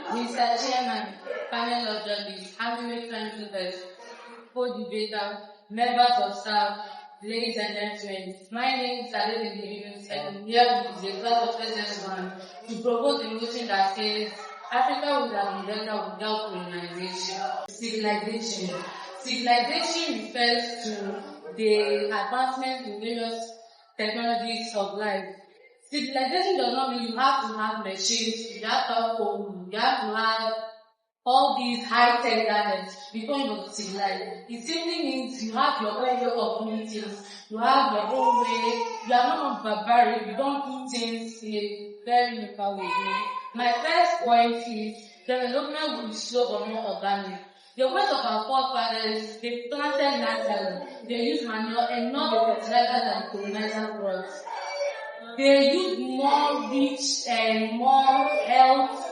Mr. Chairman, panel of judges, Honorary Friends Leaders, co-debater, members of staff, ladies and gentlemen, my name is Adele and I'm here with the class of SS1 to propose a motion that says Africa would have been better without colonization. Civilization refers to the advancement in various technologies of life. Civilization does not mean you have to have machines, you have to have phones, you have to have all these high-tech gadgets before you are civilized. It simply means you have your own way of doing things, you have your own way, you are not barbaric, you don't do things in a very local way. My first point is development will be slow or more organic. The ways of our forefathers, they planted naturally, they used manure and not the fertilizer that the colonizer brought. They use more rich and more health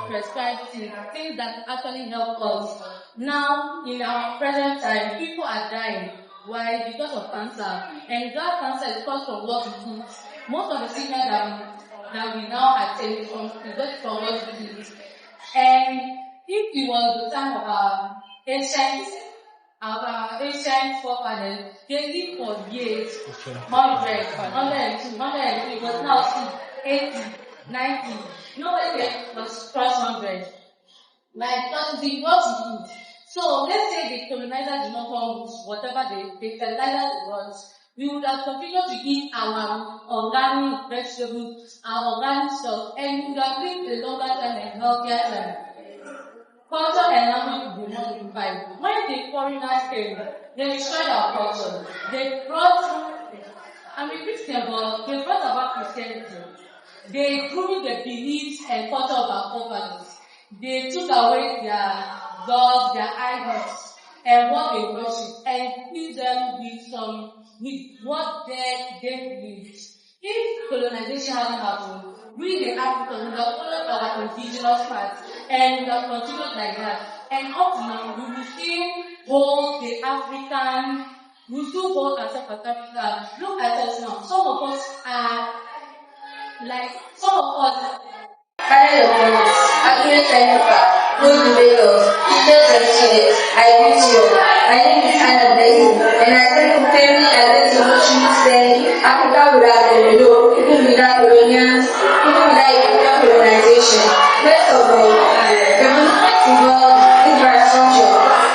perspective, things that actually help us. Now, in our present time, people are dying. Why? Because of cancer. And that cancer is caused from what we eat. Most of the sickness that we now attain is from what we eat. And if it was the time of our ancient forefathers, they lived for years, 100, 102, 103, but now see, 80, 90. Nobody was cross 100. Like, that's the what you eat. So, let's say the colonizer did not come with whatever the fertilizer was. We would have continued to eat our organic vegetables, our organic stuff, and we would have lived a longer time and healthier time. Culture and language will not unified. When the foreigners came, they destroyed our culture. They brought, Christian, but they brought about Christianity. They grew the beliefs and culture of our forefathers. They took away their gods, their idols, and what they worship, and filled them with what they believed. If colonization hadn't happened, we the Africans would have followed our indigenous path and would have continued like that. And up to now, we will still hold the African, we still hold ourselves as Africa. Look at us now. Some of us are panel of judges, accurate technical, good debaters, teachers and students, I greet you. My name is Anna Blessing, and I stand to firmly against the motion saying Africa would have been below, even without colonials, even without European colonization. First of all, the movement involves infrastructure,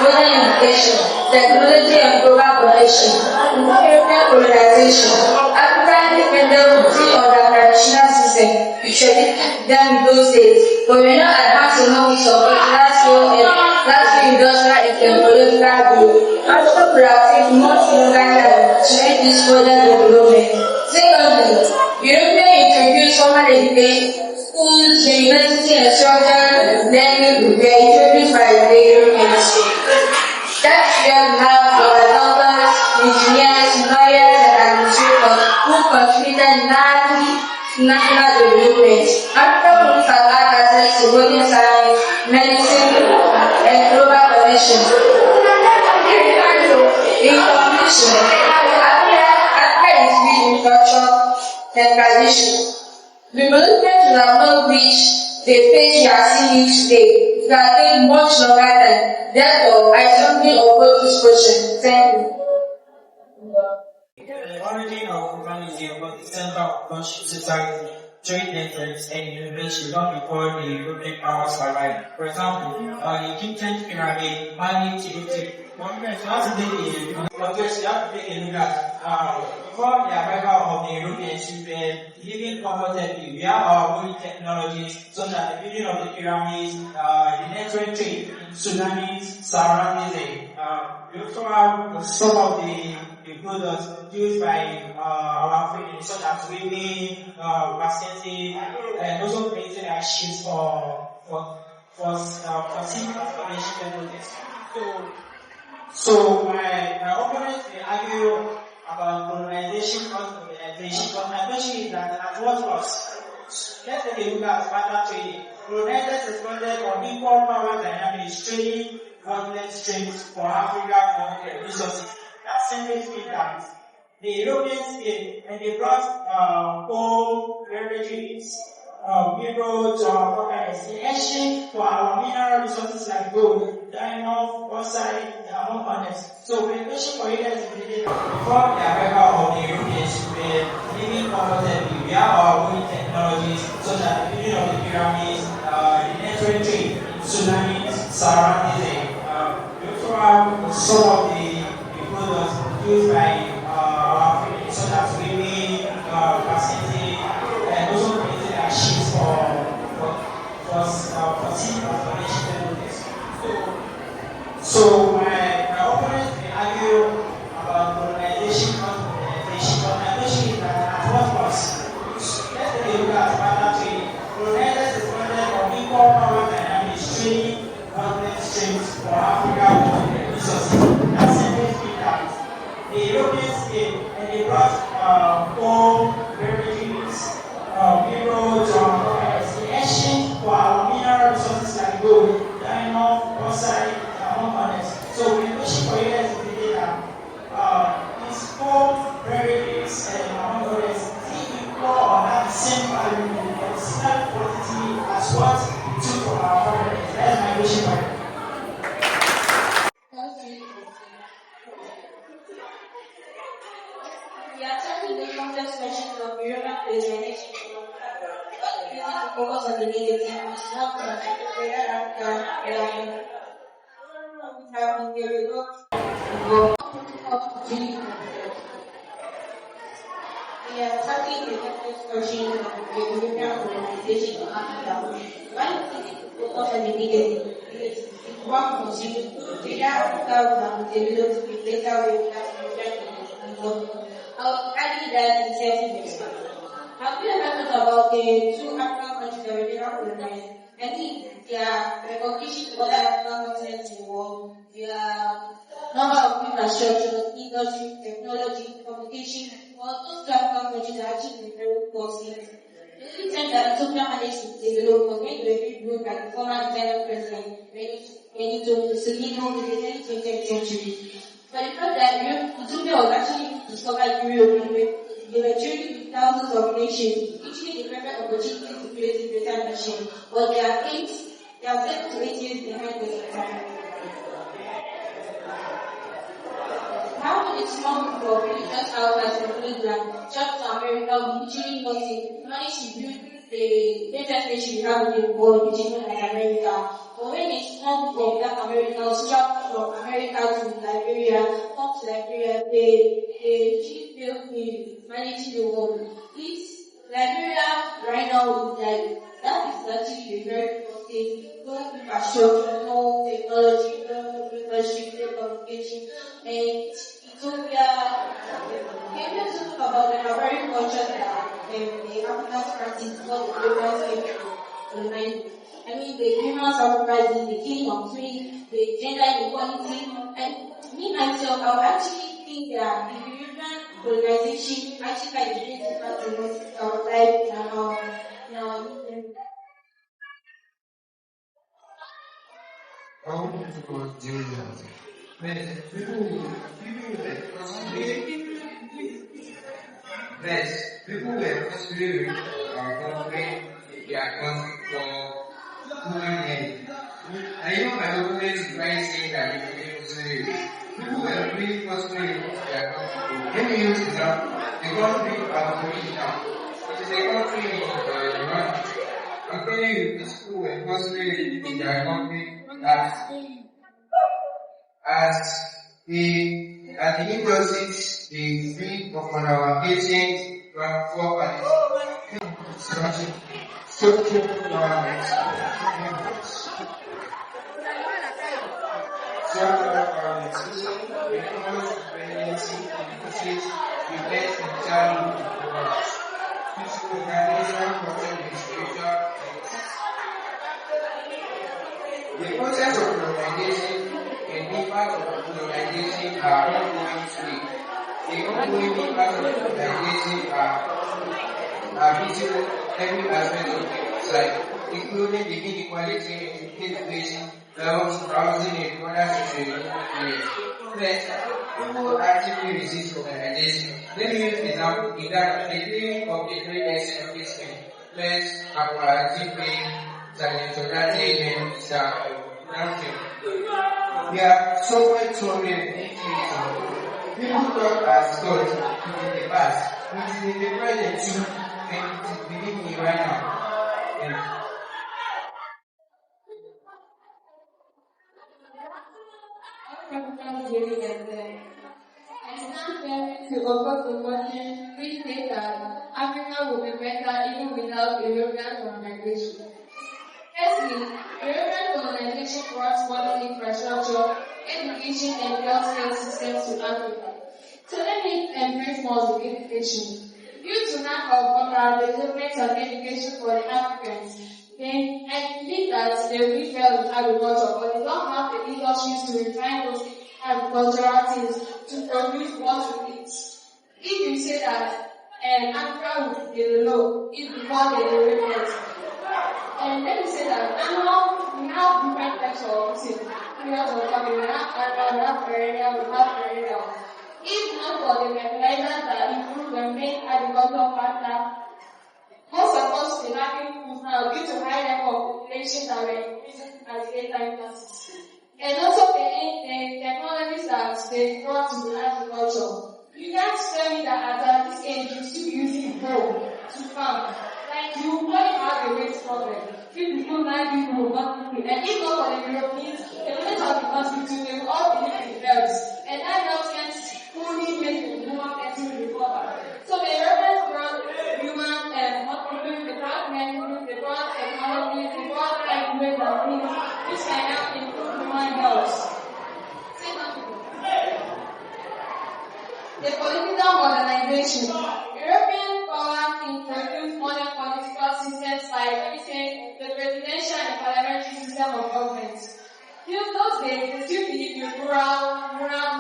modern education, technology and global connection. Before European colonization, African independence would be under traditional system. Usually done in those days, but we not advance enough with some last year industrial and technological growth. Africa could have taken much longer time to make this further development. Secondly, European introduced formal education, schools, university and structural learning were introduced by the Europeans. That's where we have our doctors, engineers, lawyers and administrators who contributed largely national development. Africa would have had access to modern science, medicine, and global connection. In conclusion, Africa is rich in culture and tradition. The development would have not reached the phase we are seeing today. It will take much longer time. Therefore, I strongly oppose this motion. Thank you. The origin of urbanism was the center of conscious society, trade networks, and innovation long before the European powers arrived. For example, the Egyptian pyramid managed to take before the arrival of the Europeans, we were living comfortably. We have our own technologies, such as the building of the pyramids, the network trade, tsunamis, surrounding them. We also have some of the products used by our Africans, such as weaving, basketing, and also creating ships for sea transportation projects. So my opponents may argue about colonization or colonization, but my question is that at what cost? Let's take a look at barter trading. Colonizers responded on equal power dynamics, trading continent strengths for Africa for resources. That simply means that the Europeans came and they brought home refugees mineral organization for our mineral resources like gold, diamond, bauxite, among others. So we're pushing for leaders in the before the arrival of the Europeans, we're living comfortably. We have our own technologies such as the building of the pyramids, the network trade in tsunamis surrounding them. We also have some of the products produced by our company such as women, facility, and also created like ships for sea transportation. So my opponents may argue about colonization, not colonization. Colonization is at what cost? Let's take a look at matter trade. Colonizers is funded from equal power dynamics, trading government strengths for Africa resources. That's simply speak that the Europeans came and they brought home beverages, minerals, the exchange for our mineral resources like gold, diamond, bauxite, among others. So we're pushing for you guys to be that these home beverages and among others see equal or have the same value or the same quantity as what we took from our foreigners. That's my question for you. We are tackling the complex question of European colonization to focus on the negative, which is not to affect the greater Africa. We are tackling the complex question of European colonization of Africa. Why is it to focus on the negative? Because it won't continue. Greater Africa will develop in better way without European colonization. I would argue that in self-respect. Have you ever thought about the two African countries that were never colonized? I think their recognition to other African continents in the world, their number of infrastructure, industry, technology, communication, all those two African countries are actually very poor states. The only time that Ethiopia managed to develop was when they were being ruled by the former Italian president, Benito Mussolini in the 20th century. But the fact that Ethiopia was actually discovered in Europe, they were trading with thousands of nations, each with a perfect opportunity to create a better nation. But they are 7 to 8 years behind the time. How would a small group of religious outcasts from England, travel to America with literally nothing, manage to build the greatest nation we have in the world, which is known as America? But when a small group of Black Americans travel from America to Liberia, come to Liberia, they achieve in managing the world. This Liberia right now is like, that is actually a very poor state. No infrastructure, no technology, no industry, no communication, and Ethiopia. Can you also talk about the barbaric culture that the Africans practice before the Europeans came to colonize? I mean, the human sacrifices, the killing of twins, the gender inequality, and me myself, I would actually think that the European colonization actually like the great impact on our life and I want to go deal with that. But people were considering our country, their country for human end. I know my opponent is trying to say that people were really considering their country. Let me use example. The country of original. It is a country in Iran. I'm telling you, these people were considering in their country as the industries, the free of our agents, for social governance, the economic dependency, the best in childhood programs, which organization content the spiritual. The process of colonization and the impact of colonization are ongoing today. The ongoing impact of colonization are visible every aspect of the society, including the inequality and education, levels, housing, and other social areas. People actively resist colonization. Let me use an example in that the theory of the great extent of history. plus aparatif dan we are so much into people thought as God in the past, which is in the present too, and it is within me right now. Yeah. I stand here to offer the question, we say that Africa will be better even without European colonization. Firstly, European colonization brought modern infrastructure, education, and healthcare systems to Africa. So let me embrace more with education. Due to lack of development of education for the Africans, then I believe that they will well with agriculture, but they don't have the industries to refine those agricultural things to produce what we eat. If you say that Africa will develop, it's because they develop. And let me say that we have different types of things. We have farming, we have perennial. If not for the fertilizers that improve the main agricultural factor, most of us will be lacking food now due to high level of population that we're increasing at the daytime classes. And also the technologies that they brought to the agriculture. You can't tell me that at this age you're still using hoe to farm. Like you probably have a weight problem. People like people, and if not for the Europeans, they wouldn't have the hospital, they will all be living in herbs. And that helps them fully make the woman get to recover. So the Europeans brought human hospitals, they brought medicine, they brought technologies, they brought like ways of things which can help improve human health. The political modernization. European powers introduced modern political systems like the presidential and parliamentary system of government. Till those days, they still believe in rural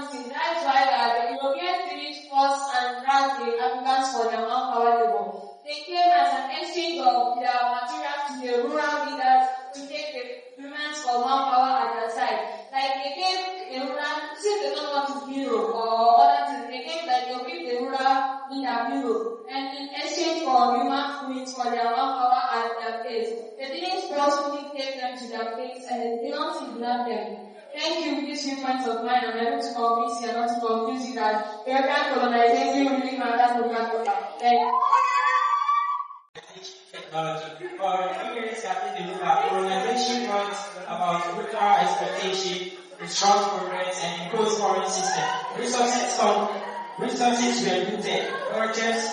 things. That's why the Europeans finished first and dragged the Africans for their manpower labor. They came as an exchange of their materials to the rural leaders to take the humans for manpower at their side. Like they gave the rural, since they don't want to bureau or other things, they gave like they'll give the rural leader bureau. And in exchange for human fluids for their manpower at their place. They didn't forcefully take them to their place and they don't kidnap them. Thank you. These few points of mine, I'm able to convince you and not to confuse you that European colonization really matters to Africa. Thank you. Colonization brought about cultural expectation, strong progress, and imposed foreign system. Resources were looted, cultures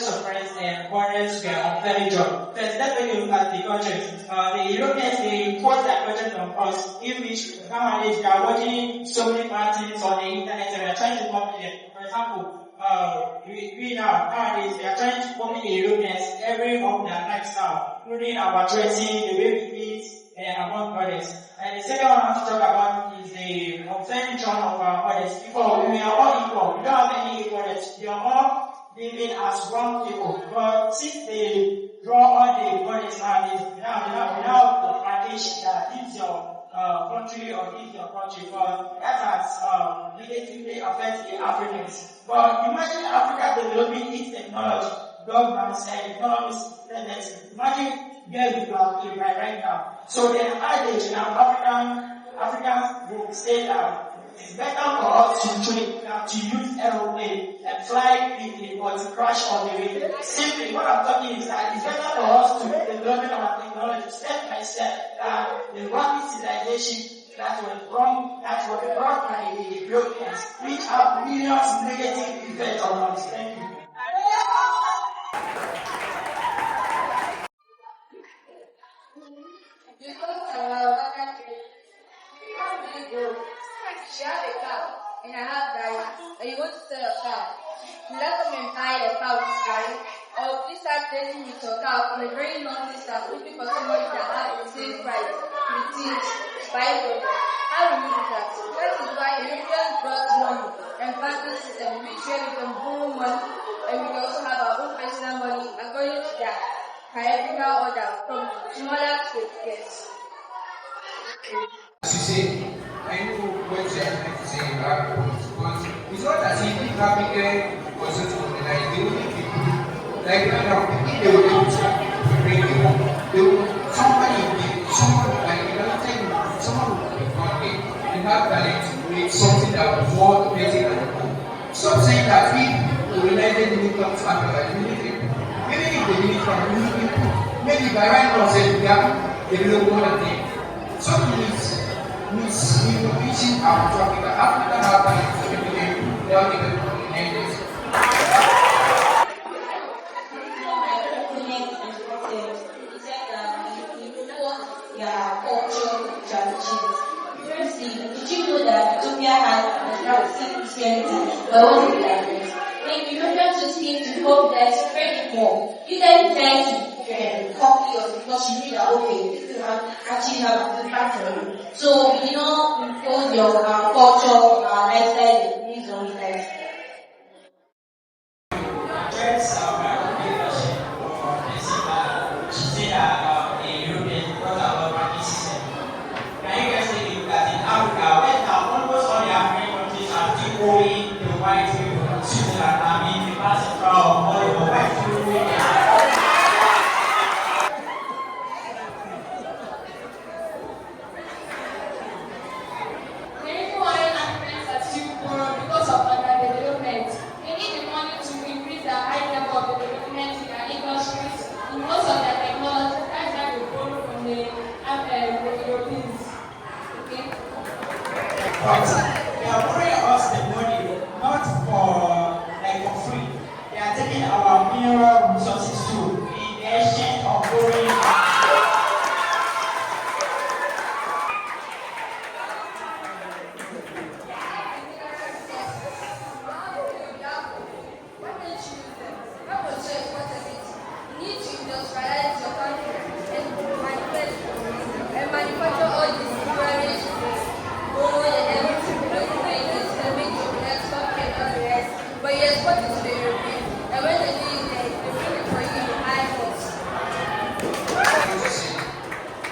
suppressed, and borders were unfairly drawn. First, let's take a look at the cultures. The Europeans, they import their culture from us, in which nowadays they are watching so many parties on the internet and we are trying to copy them. For example, we now, nowadays, we are trying to copy the Europeans every of their lifestyle, including our dressing, the way we eat, among others. And the second one I want to talk about is the unfair drawn of our bodies. Before, we are all equal. We don't have any equality. We are all living as one people. But since they draw all the bodies nowadays, we now the tradition that is your country or is your country. But that has negatively affected the Africans. But imagine Africa developing its technology, governments and economics. Imagine where we are right now. So then Africans will say that it's better for us to use aeroplane and fly quickly or to crash on the way. Simply, what I'm talking is that it's better for us to develop our technology step by step. The rapid civilization that was brought by the Europeans, which have millions negative effects on us. Thank you. You have a cow and I have garlic, and you want to sell your cow. You let them entire your cow with garlic, or please start trading with your cow from a very long distance, looking for somebody that has the same price, with things, buy them. How do you do that? That is why Europeans brought money and banking system, which where we can borrow money, and we can also have our own personal money according to their hierarchical order from smaller to biggest. As you say, I know what you are trying to say in that point, but it's not as if Africa wasn't colonized. The only people like if they will able to bring you, they will, someone like you know, someone will be funny. You have talent to create something that will more better than the book. Stop saying that if the United didn't come to Africa, you need it. Even if they didn't come, you need it. Maybe by right now, say we have a little more than them. Some means we were reaching out to Africa. Africa have talent to everything. They are even communicating. Did you know that Ethiopia has around 6%, but won't be like this? When Europeans just came to hope that spread more, you guys try to copy us because you knew that okay, this will actually have an impact on you. So we did not impose your culture, lifestyle based on it. Just leadership for this she said that a European brought about banking system. Can you guys take a look at in Africa when almost all the African countries are still owing the white people, Switzerland, I mean the massive crowd of all the white people in but they are borrowing us the money not for free. They are taking our mineral resources too in exchange of borrowing.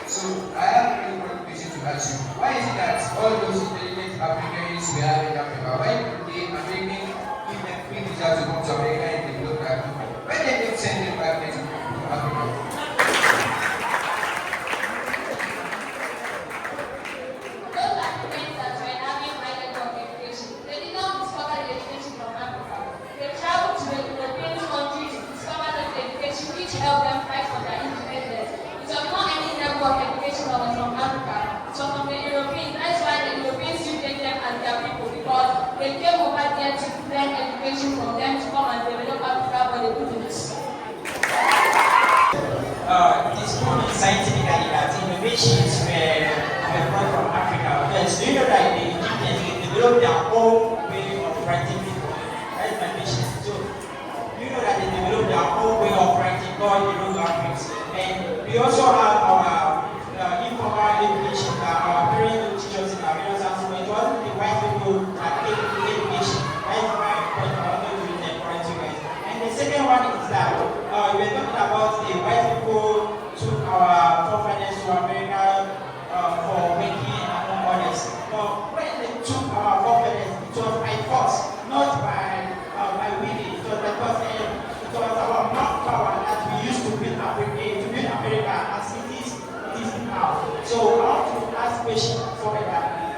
So I have a really one question to ask you. Why is it that all those intelligent Africans we have in Africa, why do they American give them free visa to come to America and develop Africa? Why they don't send them back to Africa? Those Africans that were having higher education, they did not discover the education from Africa. They traveled to the European countries to discover that education which helped them fight for their independence. It was not any network education that was from Africa. It was from the Europeans. That's why the Europeans still take them as their people because they came over there to learn education from them to come and develop Africa, but they couldn't. It is proven scientifically that innovations were brought from Africa. First, do you know that the Egyptians developed their own way of writing people? That's my mission. So, you know that they developed their own way of writing called hieroglyphics. And we also have our informal education that our parents teach us in our various houses. It wasn't the white people that gave the education. That's my point. I want to do it for you guys. And the second one is that we were talking about the white people took our forefathers to America for making among others. But when they took our forefathers, it was by force, not by willing. It was because it was our manpower that we used to build America as it is now. So I want to ask question for that.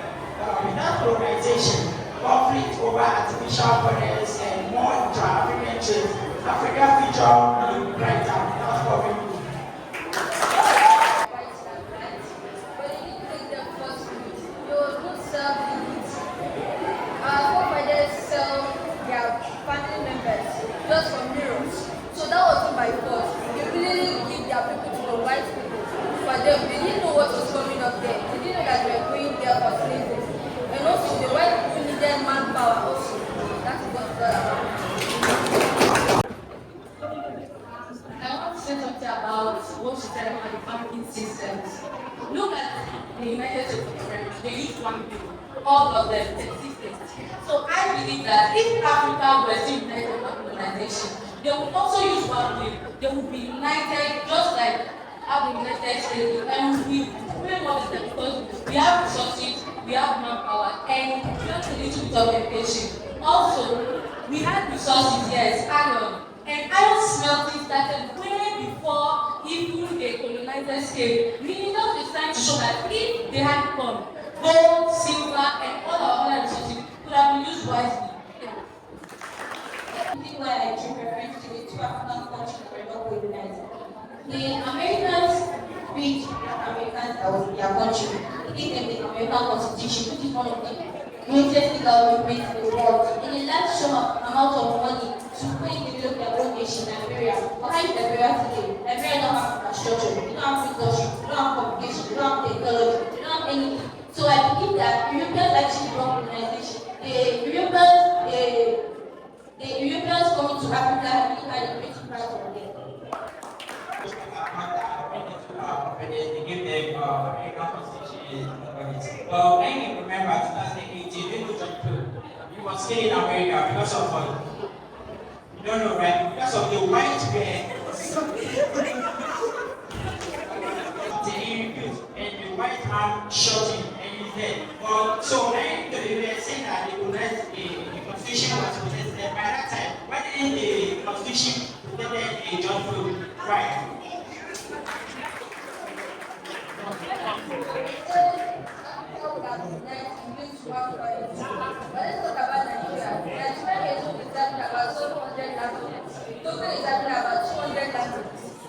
Without colonization, conflict over artificial borders and more intra-African trade, Africa future look brighter. That's what we do. Just for mirrors. So that wasn't by force. They really give their people to the white people. For them, they didn't know what was coming up there. They didn't know that they were going there for slavery. And also, the white people needed manpower also. That's what it's all about. I want to say something about what she said about the banking systems. Look at the United States of America. They use one bill. All of them existed. So I believe that if Africa were still united for colonization, they would also use one bill. They would be united just like how the United States and we doing what is that because we have resources, we have manpower, and we have a little bit of education. Also, we had resources, yes, iron, And iron smelting started way before even the colonizers came. Meaning that was trying to show that if they had come, gold, silver, and all our other resources could have been used wisely. Something where I drew reference to the two African countries that were not colonized. The Americans beat the Americans that was their country. They gave them the American Constitution, which is one of the greatest legal movements in the world. In the last short amount of money to go and develop their own nation, Liberia. Why is Liberia today? Liberia don't have infrastructure, they don't have industry, they don't have communication, they don't have technology, they don't have anything. So I believe that Europeans actually brought colonization. The Europeans coming to Africa really had a great impact on them. They give them American Constitution. Well, when you remember 2018, they go to you was still in America because of you don't know, right? Because of the white man. They refused, and the white man shot him and he's dead. Well, so when they were saying that they would let the Constitution was protected, by that time, why didn't the Constitution protect a John Floyd? Right.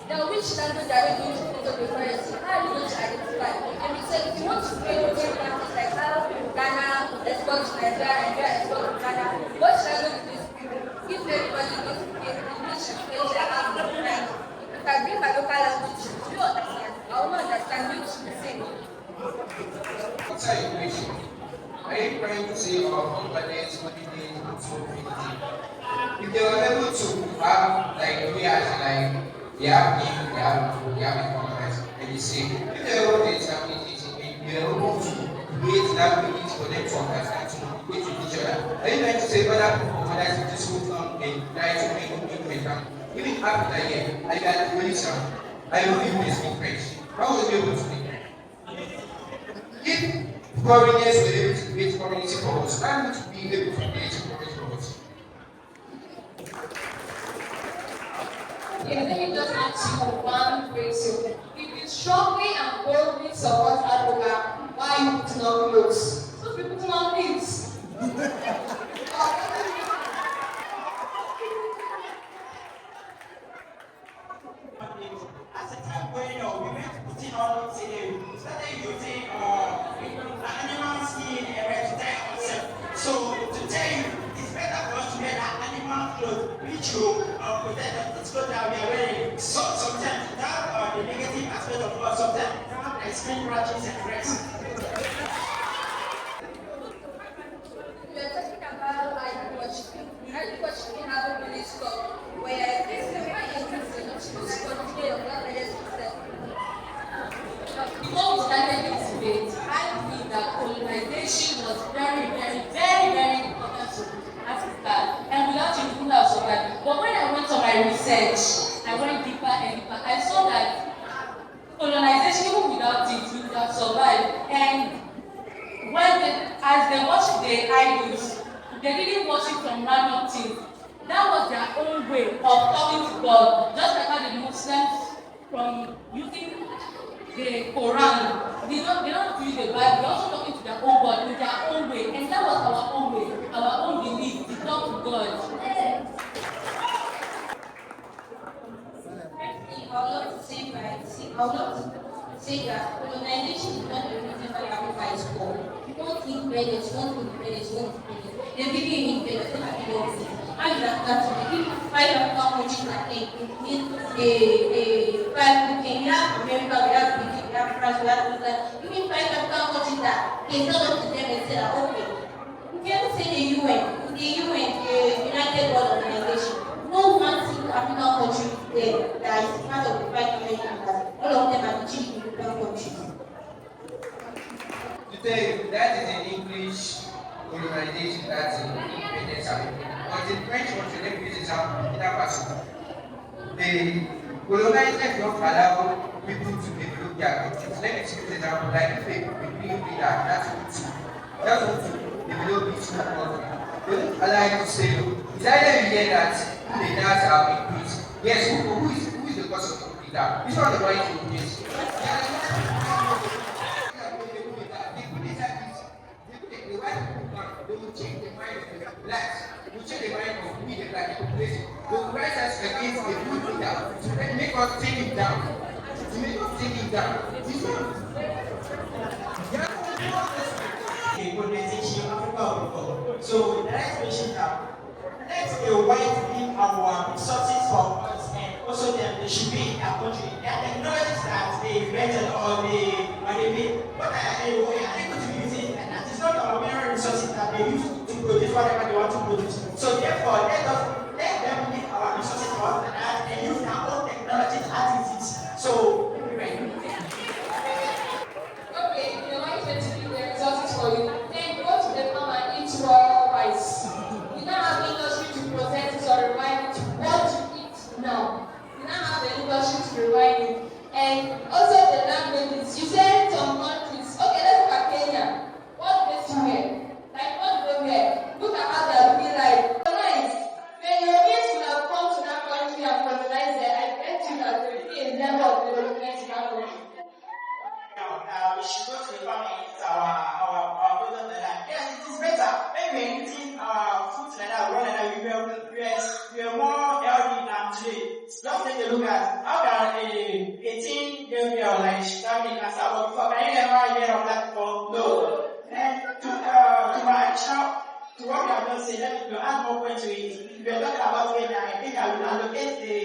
Now, which language are you going to put on the currency? How are you going to identify? And we said, if you want to create a language like how Ghana exports to Nigeria, Nigeria exports to Ghana, what language is this people? If everybody goes to get English, French, Arabic, if I bring my local language, do you understand? I will not understand which is saying. What's your equation? Are you trying to say our companies, holidays, and so on? If they were able to have, like, we as like, they have economics, and you see, if they were able to establish it, we are able to create languages for them to understand, to communicate with each other. Are you trying to say other people that just will come and try to make a movement? Even after a year, I got the police, I don't even speak French. How will you be able to make it? If foreigners were able to create community for us, I'm going to be able to create community for us. Okay, let me just ask you one question. If you strongly and boldly support Africa, why you put on clothes? So people put on things. As a time when we went putting on we started using animal skin and to tie ourselves. So to tell you, it's better for us to wear that animal clothes which will protect the clothes that we are wearing. So sometimes that the negative aspect of us, sometimes we have like skin rashes and cracks. We are talking about worshiping have a really stop. Where this is why you're Christian, you're supposed to continue your blood and Before we started this debate, I believe that colonization was very, very, very, very important to Africa, and without it, we would have survived. But when I went on my research, I went deeper and deeper. I saw that colonization, even without it, we would have survived. And as they worship their idols, they didn't worship from random things. That was their own way of talking to God, just like how the Muslims, from using the Quran, they don't have to use the Bible, they're also talking to their own God in their own way, and that was our own way, our own belief to talk to God. I would love to say that colonization is not the reason why Africa is poor. You don't independence, you don't independence, you don't independence. They're giving independence, they're not giving it. How is that if 5 African countries are in a 5 we have America, we have Britain, we have France, we have England, even 5 African countries that they tell us to them and say that okay. If you ever say the UN, the United World Organization, no one single African country there that is part of the 5 million members. All of them are the chief European countries. To tell you, that is an English colonization, that's an independence. But in French country, let me use example in that person. The colonizers don't allow people to develop their countries. Let me use example like if a big leader that's want to develop his own country. They don't allow him to say no. It's either you hear that the deaths have increased. Yes, who is the cause of the death? It's not the white Europeans. They put the white people down. They will change the mind of the blacks. They will change the mind of we, the black population. They will rise us against the blue leader to make us take it down. To make us take it down. It's not. Colonization, Africa will go. So the next question now, let the white bring our resources for us, and also they should be in our country. There are technologies that they invented or they made, but are able to use it, and that is not our mineral resources that they use to produce whatever they want to produce. So therefore, let them make our resources for us and use their own technologies as it is. So Okay, the white man to give the resources for you. Then go to the farm and eat raw rice. We don't have industry to process it or rewind it. What to eat now? We don't have the industry to rewind it. And also the languages. You said some countries. Okay, let's look at Kenya. What do they see here? Like what do they wear? Look at how they are looking like. Nice. When Europeans would have come to that country and colonized it, I bet you that there would be a level of development in that country. We should go to the farm and eat our product like that. Yes, it is better. When we are eating our food like that, we are more healthy than today. Just take a look at how can a teen young girl like she can make herself before. Can you ever hear of that before? No. And to my child, to what we have just said, let me add more points to it. We are talking about Kenya. I think I will allocate the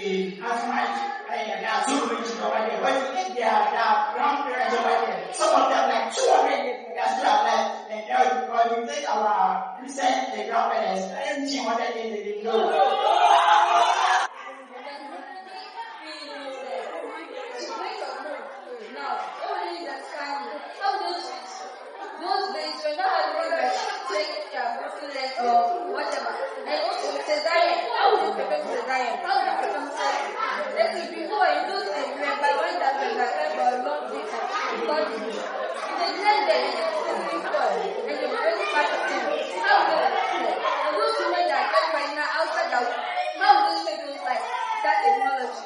Azumite. They are so rich over there. But you think their grandparents over there, some of them like 200 years, they are still alive. And or you take our recent grandparents, and 200 years they didn't know. Now, everybody is understanding how those days when not having like take their broken leg or whatever. And also cesarean, how would you prepare cesarean? How would you prepare cesarean? Let's say before in those days, remember when that was like for a long distance, because if they blend them and they put things for it, and they very part of them, how would they prepare? And those women that get pregnant outside the womb, how would they take those like that technology?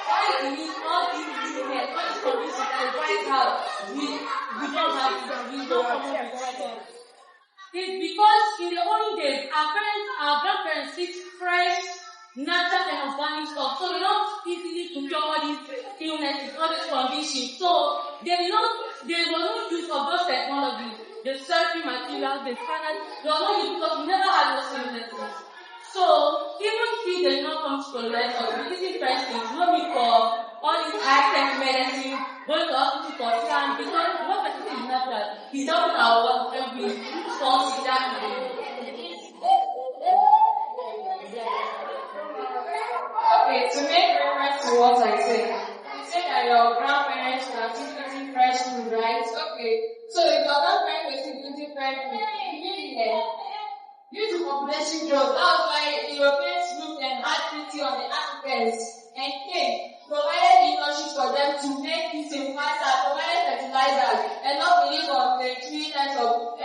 Why do we all these women, all these conditions that the White House, we don't have it, we don't come up with White House? It's because in the olden days, our grandparents eat fresh, natural and organic stuff, so they don't easily to cure all these illnesses, all these conditions. So there was no use of those technologies, the surgery materials, the scanners, there was no use because we never had those illnesses. So even if they did not come to colonization, we're eating fresh things, no need for all these high-tech medicine, going to hospital for scan, because what medicine is natural, it's helping our work every form in that way. Okay, to make reference to what I said, you said that your grandparents were still eating fresh food, right? Okay, so if your grandparents were still eating fresh food, due to population growth, that's why Europeans looked and had pity on the Africans and came, provided the industries for them to make this in faster, provided fertilizers, and not believe on the 3 types of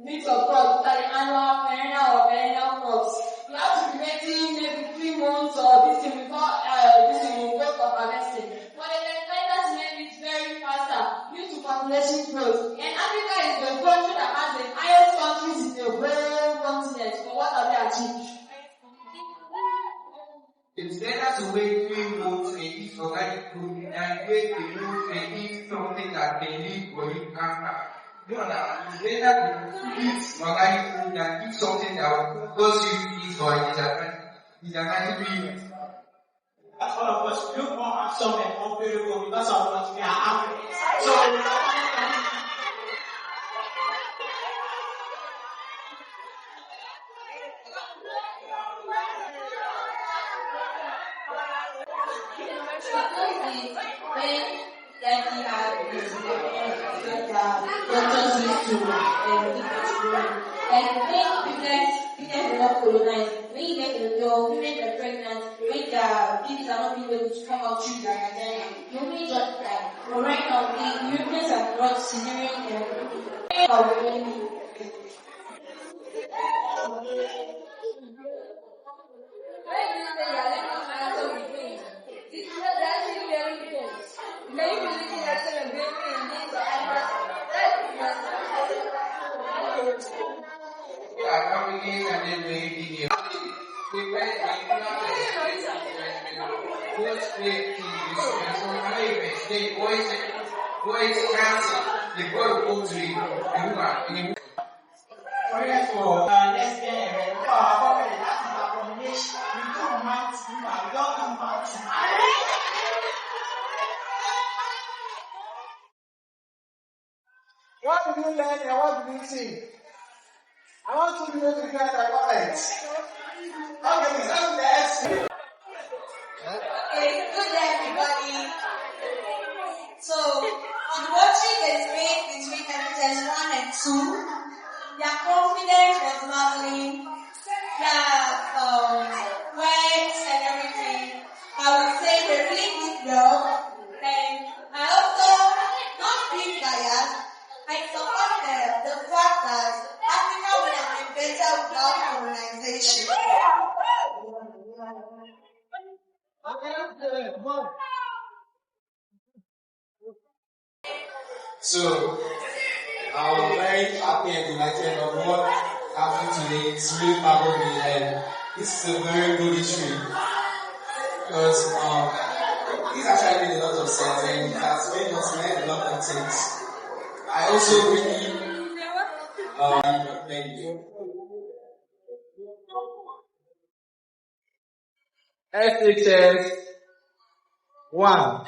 mix of crops, that the annual, perennial, or perennial crops. You have to be waiting maybe 3 months or this thing before this thing will wait for harvesting. But the fertilizers made it very faster due to population growth. And Africa is the country that has the highest countries in the world continent. But what have they achieved? It's better to wait 3 months and eat organic food than wait a month and eat something that can lead for you cancer. No, it's better to eat organic food than eat something that will cause you disease or disadvantage. As all of us look more handsome and more beautiful because of what we are Africans. So Like when people not colonized, when you get a girl, women are pregnant, when their babies are not being able to come out through their vagina, you only just like, but right now, the Europeans have brought cesarean Therefore, let's get a power combination. We don't mind to what did you learn and what did you see? I want to be able to get a comment. Okay, so let's see. Okay, good day everybody. So, on watching the debate between Evidence 1 and 2, their confidence was leveling, their words and everything. I would say they really did well. And I also, not being biased, I support the fact that Africa would have been better without colonization. So, I'm very happy and delighted of what happened today. It's really powerful and this is a very good issue because this actually made a lot of sense and it has made us learn a lot of things. I also really thank you. SHS 1.